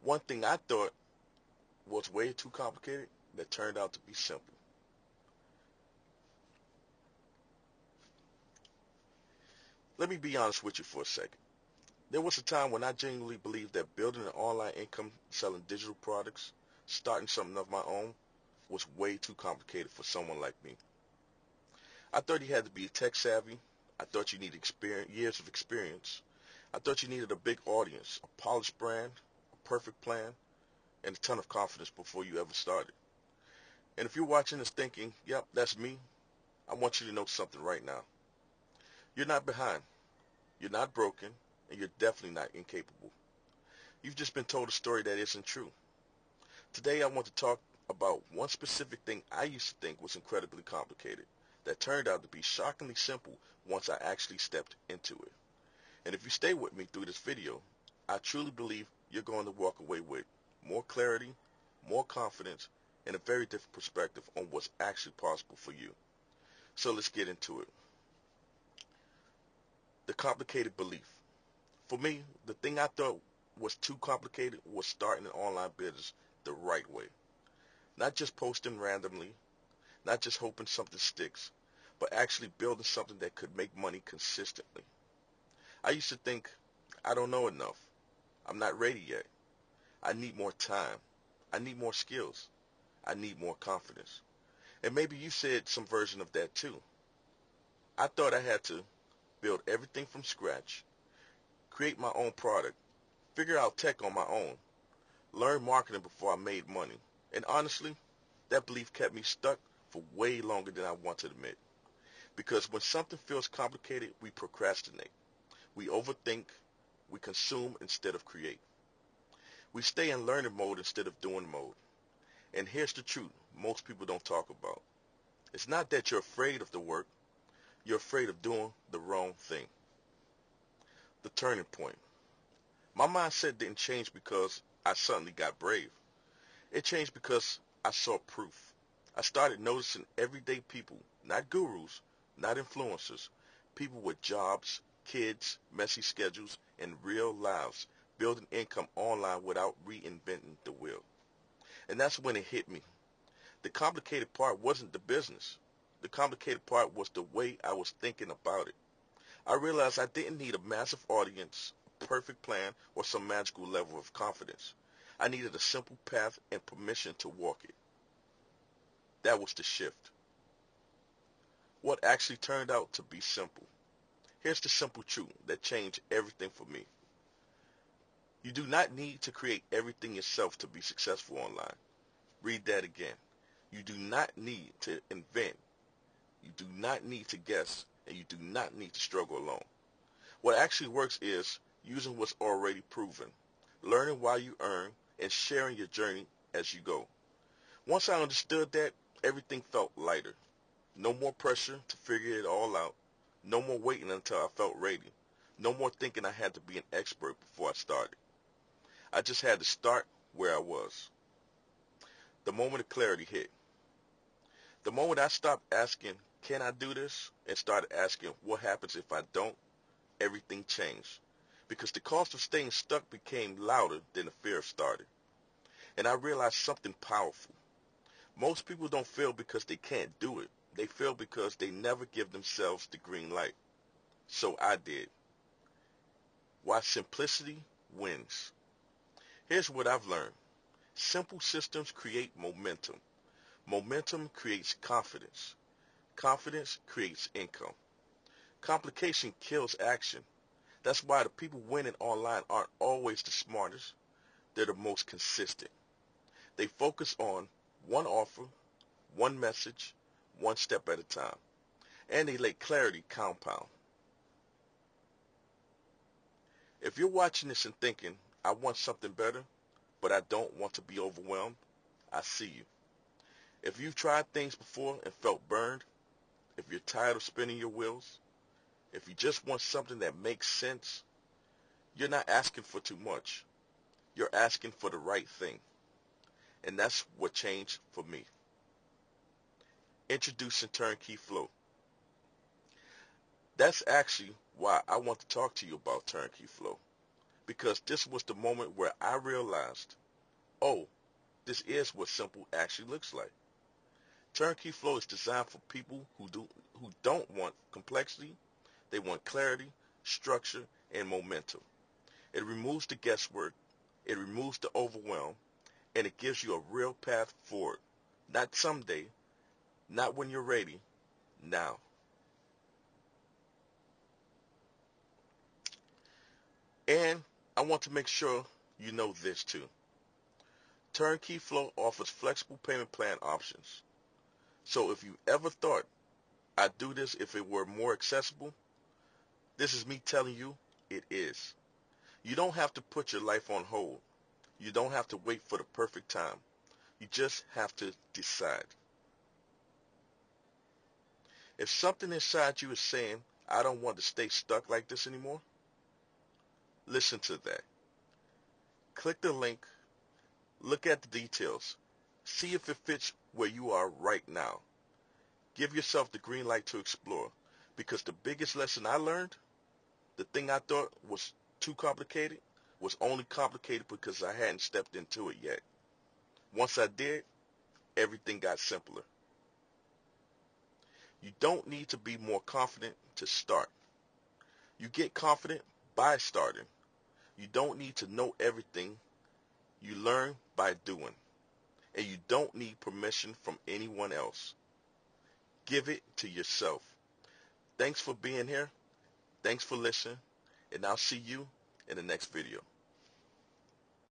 One thing I thought was way too complicated that turned out to be simple. Let me be honest with you for a second. There was a time when I genuinely believed that building an online income selling digital products, starting something of my own, was way too complicated for someone like me. I thought you had to be tech savvy. I thought you needed years of experience. I thought you needed a big audience, a polished brand, a perfect plan, and a ton of confidence before you ever started. And if you're watching this thinking, yep, that's me, I want you to know something right now. You're not behind, you're not broken, and you're definitely not incapable. You've just been told a story that isn't true. Today I want to talk about one specific thing I used to think was incredibly complicated that turned out to be shockingly simple once I actually stepped into it. And if you stay with me through this video, I truly believe you're going to walk away with more clarity, more confidence, and a very different perspective on what's actually possible for you. So let's get into it. The complicated belief. For me, the thing I thought was too complicated was starting an online business the right way. Not just posting randomly, not just hoping something sticks, but actually building something that could make money consistently. I used to think, I don't know enough. I'm not ready yet. I need more time. I need more skills. I need more confidence. And maybe you said some version of that too. I thought I had to build everything from scratch, create my own product, figure out tech on my own, learn marketing before I made money. And honestly, that belief kept me stuck for way longer than I want to admit. Because when something feels complicated, we procrastinate. We overthink. We consume instead of create. We stay in learning mode instead of doing mode. And here's the truth most people don't talk about. It's not that you're afraid of the work. You're afraid of doing the wrong thing. The turning point. My mindset didn't change because I suddenly got brave. It changed because I saw proof. I started noticing everyday people, not gurus, not influencers, people with jobs, kids, messy schedules, and real lives, building income online without reinventing the wheel. And that's when it hit me. The complicated part wasn't the business. The complicated part was the way I was thinking about it. I realized I didn't need a massive audience, a perfect plan, or some magical level of confidence. I needed a simple path and permission to walk it. That was the shift. What actually turned out to be simple. Here's the simple truth that changed everything for me. You do not need to create everything yourself to be successful online. Read that again. You do not need to invent. You do not need to guess. And you do not need to struggle alone. What actually works is using what's already proven, learning while you earn, and sharing your journey as you go. Once I understood that, everything felt lighter. No more pressure to figure it all out. No more waiting until I felt ready. No more thinking I had to be an expert before I started. I just had to start where I was. The moment of clarity hit. The moment I stopped asking, can I do this? And started asking, what happens if I don't? Everything changed. Because the cost of staying stuck became louder than the fear of starting. And I realized something powerful. Most people don't fail because they can't do it. They fail because they never give themselves the green light. So I did. Why simplicity wins. Here's what I've learned. Simple systems create momentum. Momentum creates confidence. Confidence creates income. Complication kills action. That's why the people winning online aren't always the smartest. They're the most consistent. They focus on one offer, one message, one step at a time. And they let clarity compound. If you're watching this and thinking, I want something better, but I don't want to be overwhelmed, I see you. If you've tried things before and felt burned, if you're tired of spinning your wheels, if you just want something that makes sense, you're not asking for too much. You're asking for the right thing. And that's what changed for me. Introducing Turnkey Flow. That's actually why I want to talk to you about Turnkey Flow. because this was the moment where I realized, oh, this is what simple actually looks like. Turnkey Flow is designed for people who don't want complexity. They want clarity, structure, and momentum. It removes the guesswork, it removes the overwhelm, and it gives you a real path forward. Not someday, not when you're ready, now. And I want to make sure you know this too. Turnkey Flow offers flexible payment plan options. So if you ever thought I'd do this if it were more accessible, this is me telling you it is. You don't have to put your life on hold. You don't have to wait for the perfect time. You just have to decide. If something inside you is saying, I don't want to stay stuck like this anymore, listen to that. Click the link, look at the details, see if it fits where you are right now. Give yourself the green light to explore, because the biggest lesson I learned, the thing I thought was too complicated, was only complicated because I hadn't stepped into it yet. Once I did, everything got simpler. You don't need to be more confident to start. You get confident by starting. You don't need to know everything. You learn by doing. And you don't need permission from anyone else. Give it to yourself. Thanks for being here. Thanks for listening. And I'll see you in the next video.